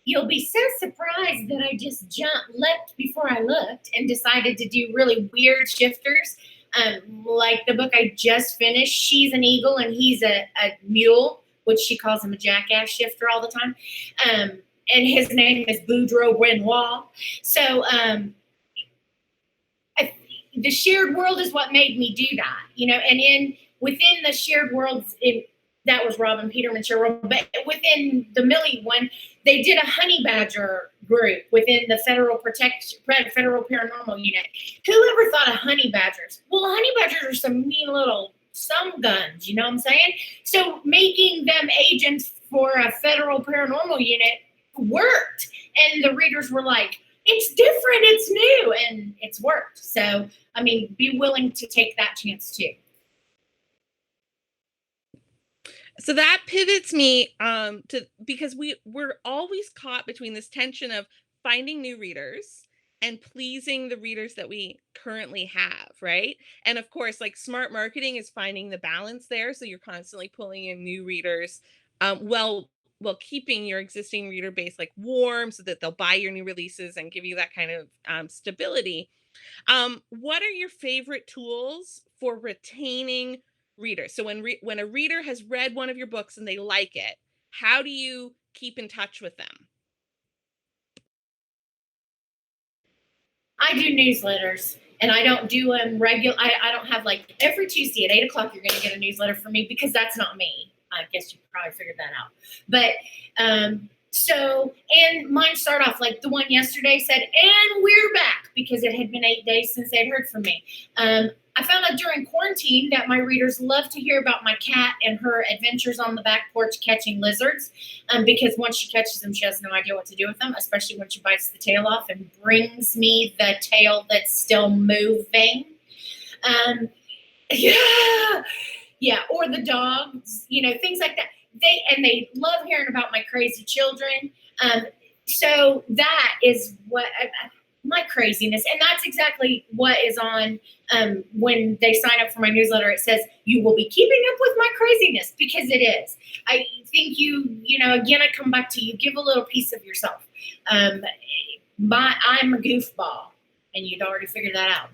you'll be so surprised that I just leapt before I looked and decided to do really weird shifters. Like the book I just finished, she's an eagle and he's a mule, which she calls him a jackass shifter all the time. And his name is Boudreaux Renoir. So the shared world is what made me do that, you know, and within the shared worlds, that was Robin Peterman shared world, but within the Millie one, they did a honey badger group within the Federal Paranormal Unit. Who ever thought of honey badgers? Well, honey badgers are some mean little guns, you know what I'm saying? So making them agents for a Federal Paranormal Unit worked, and the readers were like, it's different, it's new, and it's worked. So, I mean, be willing to take that chance too. So that pivots me to, because we're always caught between this tension of finding new readers and pleasing the readers that we currently have, right? And of course, like, smart marketing is finding the balance there. So you're constantly pulling in new readers, while keeping your existing reader base like warm, so that they'll buy your new releases and give you that kind of stability. What are your favorite tools for retaining readers? So when a reader has read one of your books and they like it, how do you keep in touch with them? I do newsletters, and I don't do them regular. I don't have like every Tuesday at 8:00 you're going to get a newsletter from me, because that's not me. I guess you probably figured that out. But so, and mine start off like the one yesterday said, and we're back, because it had been 8 days since they'd heard from me. I found out during quarantine that my readers love to hear about my cat and her adventures on the back porch catching lizards, because once she catches them, she has no idea what to do with them, especially when she bites the tail off and brings me the tail that's still moving. Yeah, or the dogs, you know, things like that. They love hearing about my crazy children. So that is what my craziness, and that's exactly what is on when they sign up for my newsletter. It says you will be keeping up with my craziness, because it is. I think you know, again, I come back to you give a little piece of yourself. I'm a goofball. and you'd already figured that out.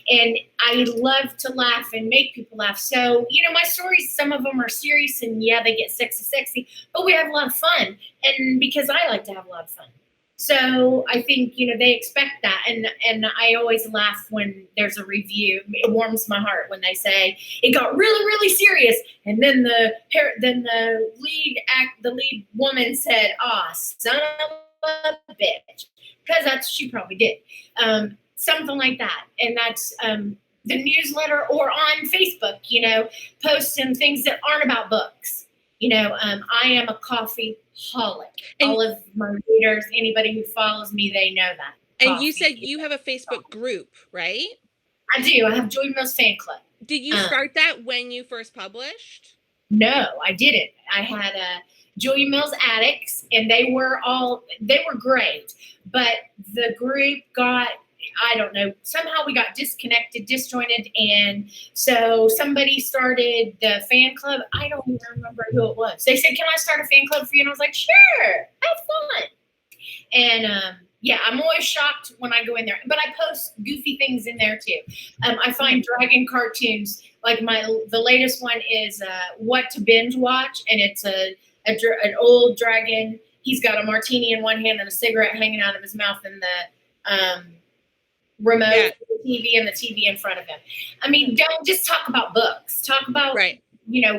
And I love to laugh and make people laugh. So, my stories, some of them are serious and yeah, they get sexy, but we have a lot of fun. And because I like to have a lot of fun. So I think, they expect that. And I always laugh when there's a review. It warms my heart when they say it got really, really serious. And then the lead woman said, son of a bitch. Because she probably did. Something like that. And that's the newsletter, or on Facebook, posting things that aren't about books. I am a coffee holic. All of my readers, anybody who follows me, they know that. And you said you have a Facebook group, right? I do. I have Joy Mills Fan Club. Did you start that when you first published? No, I didn't. I had Joy Mills Addicts, and they were great. But the group got, I don't know, somehow we got disconnected, disjointed, and so somebody started the fan club. I don't even remember who it was. They said, "Can I start a fan club for you?" And I was like, "Sure, have fun." And yeah, I'm always shocked when I go in there, but I post goofy things in there too. I find dragon cartoons. Like the latest one is what to binge watch, and it's an old dragon. He's got a martini in one hand and a cigarette hanging out of his mouth, and the remote TV and the TV in front of him. I mean, don't just talk about books. Talk about,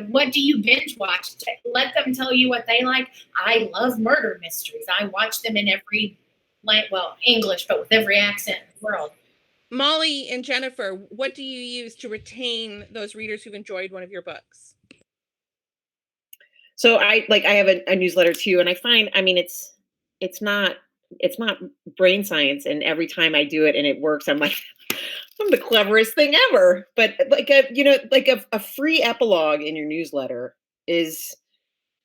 what do you binge watch? Let them tell you what they like. I love murder mysteries. I watch them in every, English, but with every accent in the world. Molly and Jennifer, what do you use to retain those readers who've enjoyed one of your books? So I have a newsletter too, and I find, it's not brain science, and every time I do it and it works, I'm like, I'm the cleverest thing ever. But a free epilogue in your newsletter is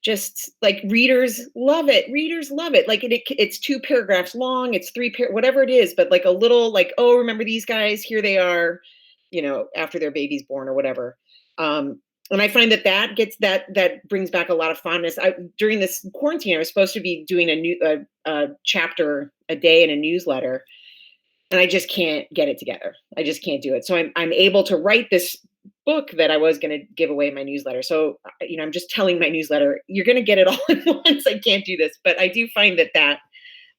just readers love it. Readers love it. It's 2 paragraphs long, it's 3 whatever it is, but a little oh, remember these guys, here they are, after their baby's born or whatever. And I find that brings back a lot of fondness. During this quarantine, I was supposed to be doing a chapter a day in a newsletter, and I just can't get it together. I just can't do it. So I'm able to write this book that I was going to give away in my newsletter. So I'm just telling my newsletter, you're going to get it all at once. I can't do this, but I do find that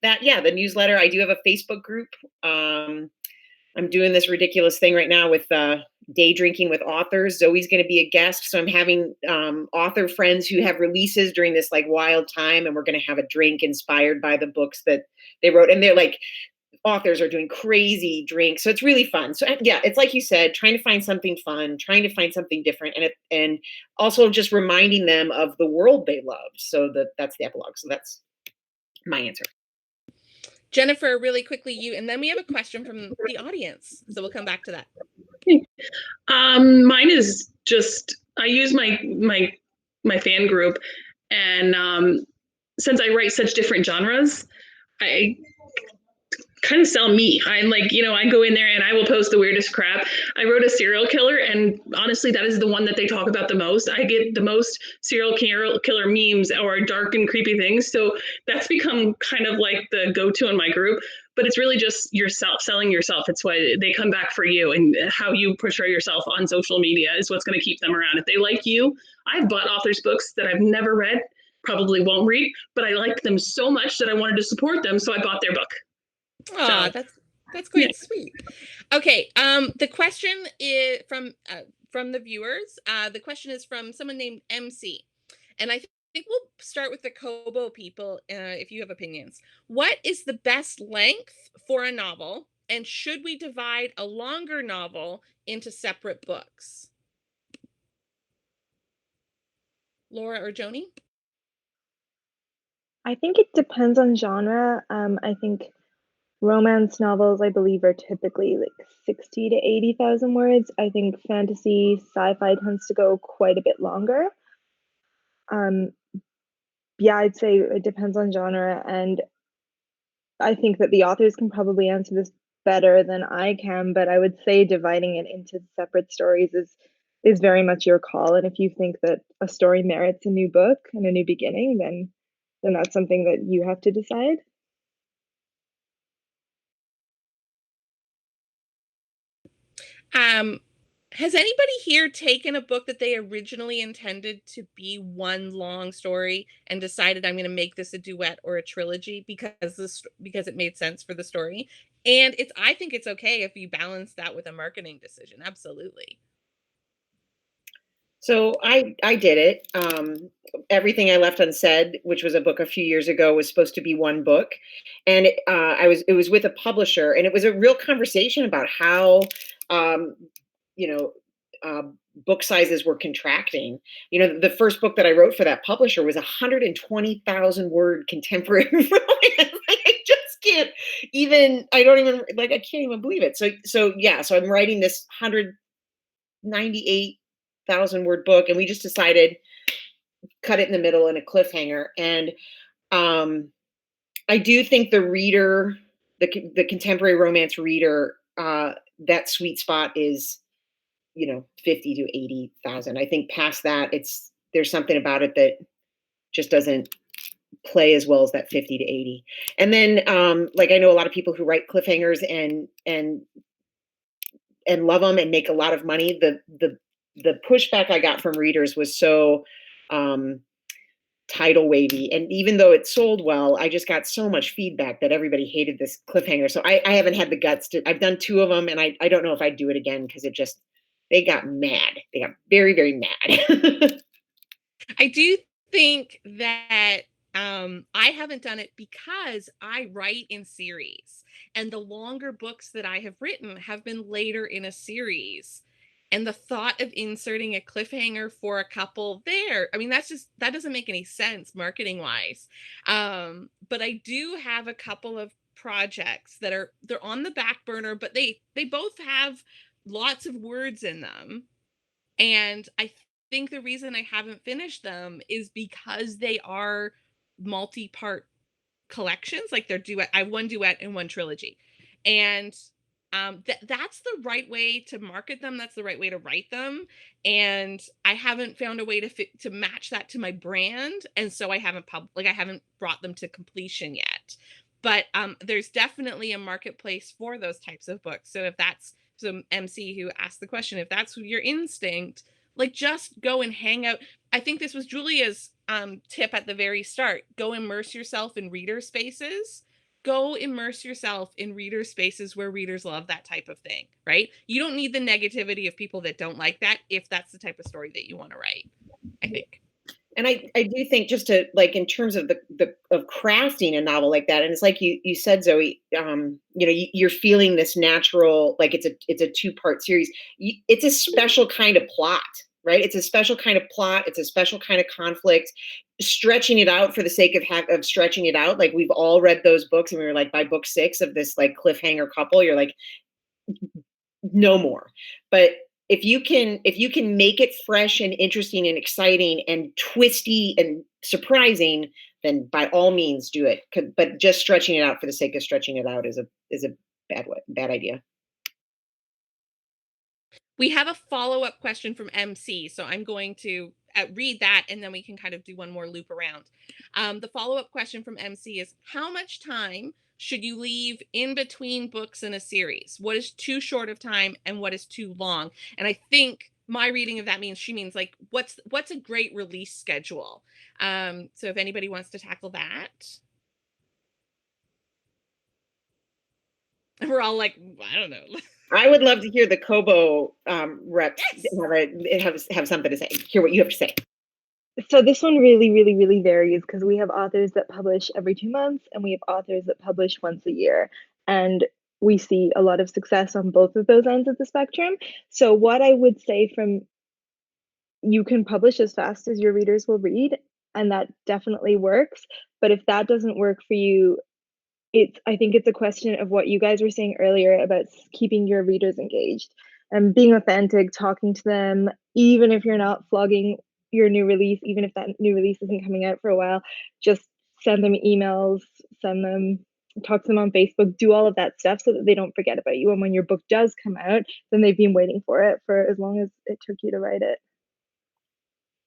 the newsletter. I do have a Facebook group. I'm doing this ridiculous thing right now with day drinking with authors. Zoe's going to be a guest. So I'm having author friends who have releases during this wild time, and we're going to have a drink inspired by the books that they wrote. And they're authors are doing crazy drinks. So it's really fun. So yeah, it's like you said, trying to find something fun, trying to find something different, and also just reminding them of the world they loved. So that's the epilogue. So that's my answer. Jennifer, really quickly, you, and then we have a question from the audience. So we'll come back to that. Mine is just, I use my fan group, and since I write such different genres, I kind of sell me. I'm I go in there and I will post the weirdest crap. I wrote a serial killer, and honestly, that is the one that they talk about the most. I get the most serial killer memes or dark and creepy things. So that's become kind of the go-to in my group. But it's really just yourself, selling yourself. It's why they come back for you, and how you portray yourself on social media is what's going to keep them around. If they like you, I've bought authors' books that I've never read, probably won't read, but I liked them so much that I wanted to support them, so I bought their book. Oh, that's quite sweet. Okay, the question is from the viewers. The question is from someone named MC, and I think we'll start with the Kobo people. If you have opinions, what is the best length for a novel, and should we divide a longer novel into separate books? Laura or Joni? I think it depends on genre. I think romance novels, I believe, are typically 60 to 80,000 words. I think fantasy, sci-fi tends to go quite a bit longer. Yeah, I'd say it depends on genre, and I think that the authors can probably answer this better than I can, but I would say dividing it into separate stories is very much your call. And if you think that a story merits a new book and a new beginning, then that's something that you have to decide. Has anybody here taken a book that they originally intended to be one long story and decided I'm going to make this a duet or a trilogy because it made sense for the story? And I think it's okay if you balance that with a marketing decision. Absolutely. So I did it. Everything I Left Unsaid, which was a book a few years ago, was supposed to be one book, and it was with a publisher, and it was a real conversation about how um, you know book sizes were contracting. The first book that I wrote for that publisher was 120,000 word contemporary romance. Like, I just can't even. I don't even like. I can't even believe it. So yeah. So I'm writing this 198,000 word book, and we just decided cut it in the middle in a cliffhanger. And um, I do think the reader, the contemporary romance reader, that sweet spot is 50 to 80,000. I think past that, there's something about it that just doesn't play as well as that 50 to 80. And then like I know a lot of people who write cliffhangers and love them and make a lot of money. The pushback I got from readers was so title wavy, and even though it sold well, I just got so much feedback that everybody hated this cliffhanger. So I haven't had the guts to. I've done 2 of them, and I don't know if I'd do it again because they got mad. They got very, very mad. I do think that I haven't done it because I write in series, and the longer books that I have written have been later in a series. And the thought of inserting a cliffhanger for a couple there, I mean, that doesn't make any sense marketing wise. But I do have a couple of projects they're on the back burner, but they both have lots of words in them. And I think the reason I haven't finished them is because they are multi-part collections. Like they're duet. I have one duet and one trilogy. And that's the right way to market them. That's the right way to write them. And I haven't found a way to match that to my brand. And so I haven't brought them to completion yet. But there's definitely a marketplace for those types of books. So if that's some MC who asked the question, if that's your instinct, like just go and hang out. I think this was Julia's tip at the very start. Go immerse yourself in reader spaces. Go immerse yourself in reader spaces where readers love that type of thing, right? You don't need the negativity of people that don't like that if that's the type of story that you want to write, I think. And I do think, just to like, in terms of of crafting a novel like that, and it's like you said, Zoe, you're feeling this natural, like it's a 2-part series. It's a special kind of plot, right? It's a special kind of plot. It's a special kind of conflict. Stretching it out for the sake of stretching it out. Like, we've all read those books, and we were like, by book 6 of this like cliffhanger couple, you're like, no more. But if you can make it fresh and interesting and exciting and twisty and surprising, then by all means do it. But just stretching it out for the sake of stretching it out is a bad idea. We have a follow-up question from MC, so I'm going to read that, and then we can kind of do one more loop around. The follow-up question from MC is, how much time should you leave in between books in a series? What is too short of time and what is too long? And I think my reading of that means she means like, what's a great release schedule? So if anybody wants to tackle that. We're all like, I don't know. I would love to hear the Kobo reps have something to say. Hear what you have to say. So this one really, really, really varies because we have authors that publish every 2 months and we have authors that publish once a year. And we see a lot of success on both of those ends of the spectrum. So what I would say you can publish as fast as your readers will read, and that definitely works. But if that doesn't work for you, I think it's a question of what you guys were saying earlier about keeping your readers engaged and being authentic, talking to them, even if you're not flogging your new release, even if that new release isn't coming out for a while, just send them emails, talk to them on Facebook, do all of that stuff so that they don't forget about you. And when your book does come out, then they've been waiting for it for as long as it took you to write it.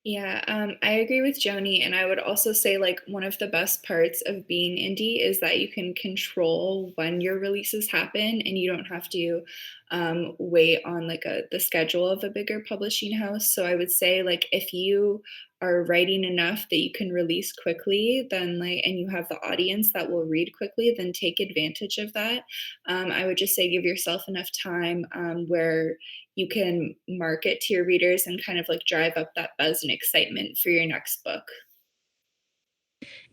Yeah, I agree with Joni, and I would also say like one of the best parts of being indie is that you can control when your releases happen, and you don't have to wait on like the schedule of a bigger publishing house. So I would say like if you are writing enough that you can release quickly, then and you have the audience that will read quickly, then take advantage of that. I would just say give yourself enough time where you can market to your readers and kind of like drive up that buzz and excitement for your next book.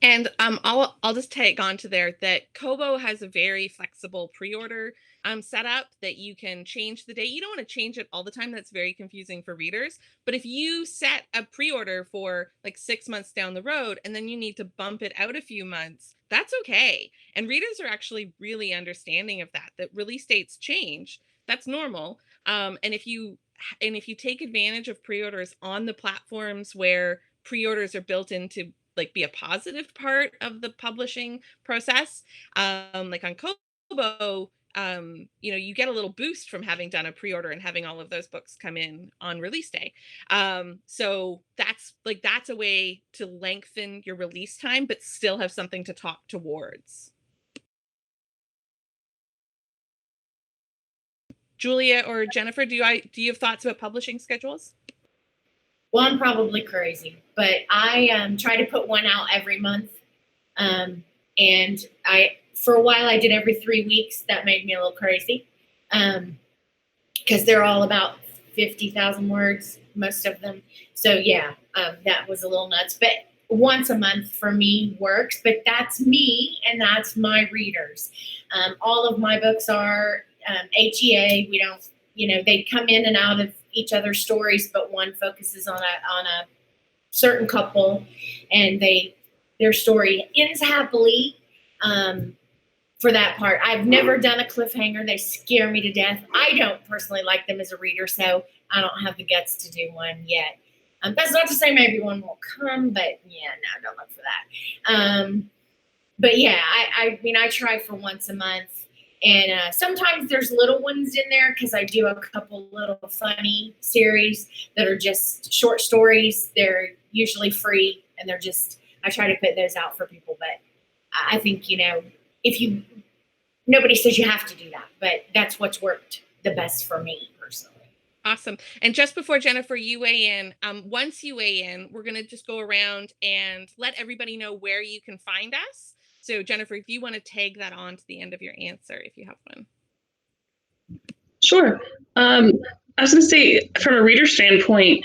And I'll just tag on to there that Kobo has a very flexible pre-order setup that you can change the date. You don't want to change it all the time. That's very confusing for readers. But if you set a pre-order for like 6 months down the road and then you need to bump it out a few months, that's okay. And readers are actually really understanding of that release dates change. That's normal. And if you take advantage of pre-orders on the platforms where pre-orders are built into like be a positive part of the publishing process, like on Kobo, you get a little boost from having done a pre-order and having all of those books come in on release day. So that's a way to lengthen your release time, but still have something to talk towards. Julia or Jennifer, do you have thoughts about publishing schedules? Well, I'm probably crazy, but I try to put one out every month. And for a while, I did every 3 weeks. That made me a little crazy because they're all about 50,000 words, most of them. So yeah, that was a little nuts. But once a month for me works, but that's me and that's my readers. All of my books are HEA. We don't, they come in and out of each other's stories, but one focuses on a certain couple, and their story ends happily. For that part, I've never done a cliffhanger. They scare me to death. I don't personally like them as a reader, so I don't have the guts to do one yet. That's not to say maybe one will come, but yeah, no, don't look for that. But yeah, I mean, I try for once a month. And sometimes there's little ones in there because I do a couple little funny series that are just short stories. They're usually free, and I try to put those out for people. But I think, nobody says you have to do that, but that's what's worked the best for me personally. Awesome. And just before Jennifer, you weigh in, once you weigh in, we're going to just go around and let everybody know where you can find us. So Jennifer, if you want to tag that on to the end of your answer, if you have one. Sure. I was going to say, from a reader standpoint,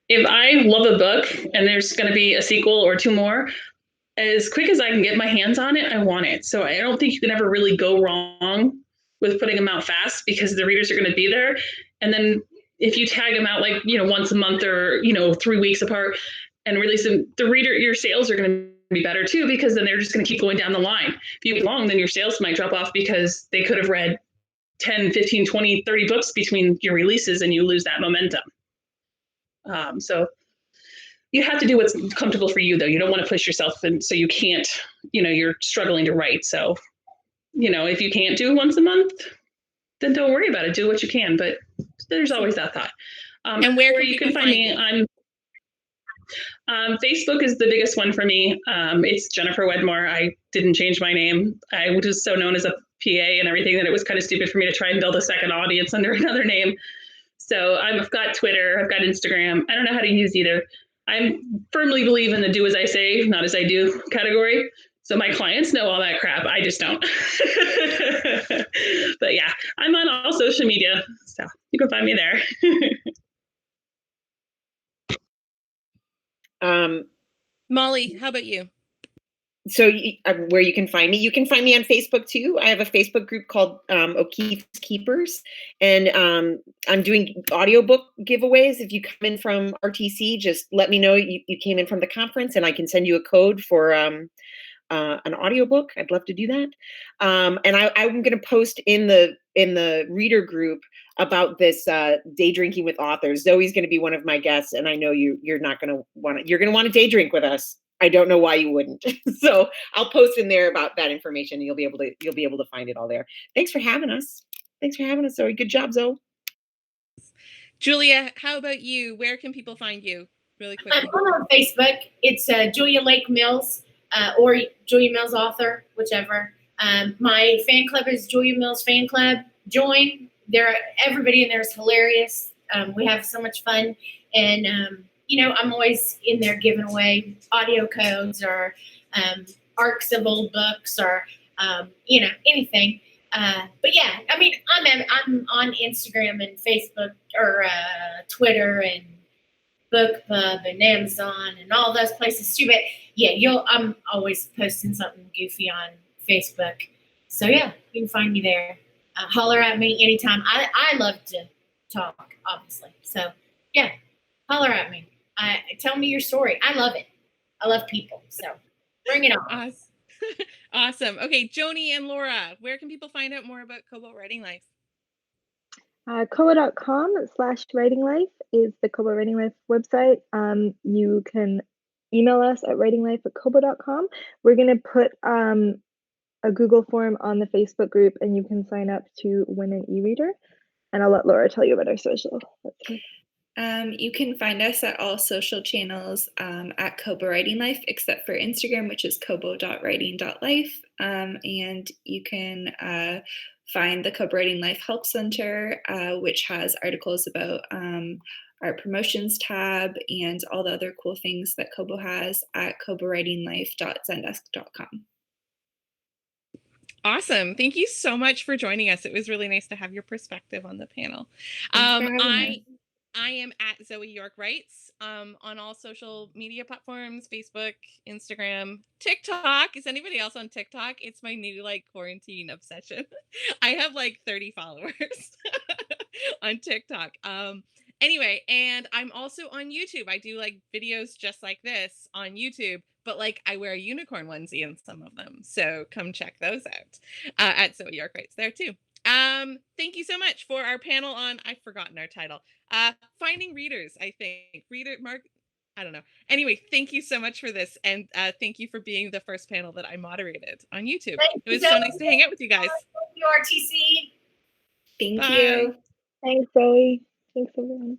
if I love a book and there's going to be a sequel or 2 more, as quick as I can get my hands on it, I want it. So I don't think you can ever really go wrong with putting them out fast because the readers are going to be there. And then if you tag them out like, once a month or, 3 weeks apart and release them, your sales are going to be better too, because then they're just going to keep going down the line. If you wait long, then your sales might drop off because they could have read 10, 15, 20, 30 books between your releases and you lose that momentum. So you have to do what's comfortable for you, though. You don't want to push yourself, and so you can't, you're struggling to write. So, if you can't do once a month, then don't worry about it. Do what you can, but there's always that thought. And where you can find me, Facebook is the biggest one for me. It's Jennifer Wedmore. I didn't change my name. I was just so known as a PA and everything that it was kind of stupid for me to try and build a second audience under another name. So I've got Twitter, I've got Instagram. I don't know how to use either. I firmly believe in the do as I say, not as I do category. So my clients know all that crap. I just don't. But yeah, I'm on all social media. So you can find me there. Molly, how about you? So where you can find me on Facebook too. I have a Facebook group called O'Keefe's Keepers, and I'm doing audiobook giveaways. If you come in from RTC, just let me know you came in from the conference, and I can send you a code for an audiobook. I'd love to do that. And I'm going to post in the reader group about this day drinking with authors. Zoe's going to be one of my guests, and I know you're not going to want to. You're going to want to day drink with us. I don't know why you wouldn't. So I'll post in there about that information. You'll be able to find it all there. Thanks for having us. Zoe. Good job, Zoe. Julia, how about you? Where can people find you really quickly? I'm on Facebook. It's Julia Lake Mills or Julia Mills Author, whichever. My fan club is Julia Mills Fan Club. Join. everybody in there is hilarious. We have so much fun, and I'm always in there giving away audio codes or arcs of old books or anything. But yeah, I mean, I'm on Instagram and Facebook or Twitter and BookBub and Amazon and all those places too. But yeah, I'm always posting something goofy on Facebook. So yeah, you can find me there. Holler at me anytime. I love to talk, obviously. So yeah, holler at me. Tell me your story. I love it. I love people. So bring it on. Awesome. Awesome. Okay, Joni and Laura, where can people find out more about Kobo Writing Life? Kobo.com/writing life is the Kobo Writing Life website. You can email us at writinglife@kobo.com. We're going to put a Google form on the Facebook group, and you can sign up to win an e-reader. And I'll let Laura tell you about our social. You can find us at all social channels at Kobo Writing Life, except for Instagram, which is kobo.writing.life. And you can find the Kobo Writing Life Help Center, which has articles about our promotions tab and all the other cool things that Kobo has at kobowritinglife.zendesk.com. Awesome. Thank you so much for joining us. It was really nice to have your perspective on the panel. Thanks for having us. I am at Zoe York Writes on all social media platforms, Facebook, Instagram, TikTok. Is anybody else on TikTok? It's my new quarantine obsession. I have 30 followers on TikTok. Anyway, and I'm also on YouTube. I do videos just like this on YouTube, but I wear a unicorn onesie in some of them. So come check those out at Zoe York Writes there too. Thank you so much for our panel on, I've forgotten our title, finding readers, I think. I don't know. Anyway, thank you so much for this. And thank you for being the first panel that I moderated on YouTube. It was so nice to hang out with you guys. Thank you, RTC. Thank Bye. you. Thanks, Zoe. Thanks, everyone.